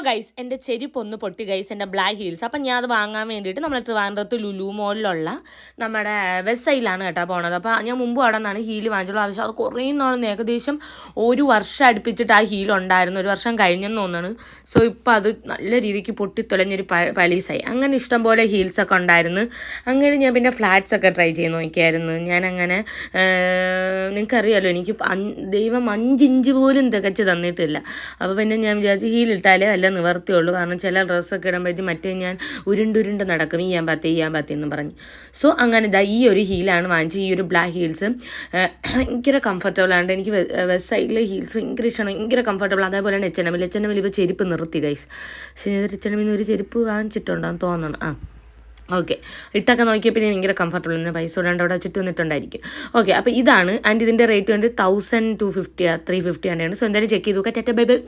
Guys, എൻ്റെ ചെരുപ്പ് ഒന്ന് പൊട്ടി ഗൈസ്, എൻ്റെ ബ്ലാക്ക് ഹീൽസ്. അപ്പം ഞാൻ അത് വാങ്ങാൻ വേണ്ടിയിട്ട് നമ്മൾ ട്രിവാൻഡ്രത്ത് ലുലു മോളിലുള്ള നമ്മുടെ വെസ്റ്റ് സൈഡിലാണ് കേട്ടോ പോണത്. അപ്പോൾ ഞാൻ മുമ്പ് അവിടെ നിന്നാണ് ഹീല് വാങ്ങിച്ചുള്ള ആവശ്യം. അത് കുറേ നാളെന്ന് ഏകദേശം 1 വർഷം അടുപ്പിച്ചിട്ട് ആ ഹീൽ ഉണ്ടായിരുന്നു. 1 വർഷം കഴിഞ്ഞെന്ന് തോന്നുന്നു. സോ ഇപ്പോൾ അത് നല്ല രീതിക്ക് പൊട്ടിത്തൊലഞ്ഞൊരു പലീസായി. അങ്ങനെ ഇഷ്ടംപോലെ ഹീൽസൊക്കെ ഉണ്ടായിരുന്നു. അങ്ങനെ ഞാൻ പിന്നെ ഫ്ലാറ്റ്സ് ഒക്കെ ട്രൈ ചെയ്ത് നോക്കിയായിരുന്നു. ഞാനങ്ങനെ നിങ്ങൾക്കറിയാമല്ലോ, എനിക്ക് ദൈവം 5 ഇഞ്ച് പോലും തികച്ച് തന്നിട്ടില്ല. അപ്പോൾ പിന്നെ ഞാൻ വിചാരിച്ചു ഹീലിട്ടാലേ അല്ല നിവർത്തിയുള്ളൂ. കാരണം ചില ഡ്രസ്സൊക്കെ ഇടുമ്പോഴത്തേക്കും മറ്റേ ഞാൻ ഉരുണ്ടുരുണ്ട് നടക്കും, ചെയ്യാൻ പറ്റി എന്ന് പറഞ്ഞ്. സോ അങ്ങനെ ഈ ഒരു ഹീലാണ് വാങ്ങിച്ചത്. ഈ ഒരു ബ്ലാക്ക് ഹീൽസ് ഭയങ്കര കംഫർട്ടബിൾ ആണ്. എനിക്ക് വെസ്റ്റ് സൈഡിലെ ഹീൽസ് ഭയങ്കര ഇഷ്ടമാണ്, ഭയങ്കര കംഫർട്ടബിൾ. അതേപോലെ തന്നെ എച്ച്&എമ്മിൽ ഇപ്പോൾ ചെരുപ്പ് നിർത്തി ഗൈസ്. പക്ഷേ എച്ച്&എമ്മിൽ ഒരു ചെരുപ്പ് വാങ്ങിച്ചിട്ടുണ്ടെന്ന് തോന്നണം. ഓക്കെ, ഇട്ടൊക്കെ നോക്കിയപ്പോൾ ഞാൻ ഭയങ്കര കംഫർട്ടബിൾ തന്നെ. പൈസ ഇടാണ്ട് അവിടെ വെച്ചിട്ട് വന്നിട്ടുണ്ടായിരിക്കും. ഓക്കെ, അപ്പോൾ ഇതാണ്. ആൻഡ് ഇതിൻ്റെ റേറ്റ് വന്നിട്ട് 1250 350 ആണ്. സോ എന്തായാലും ചെക്ക് ചെയ്ത് നോക്കാം. Bye bye.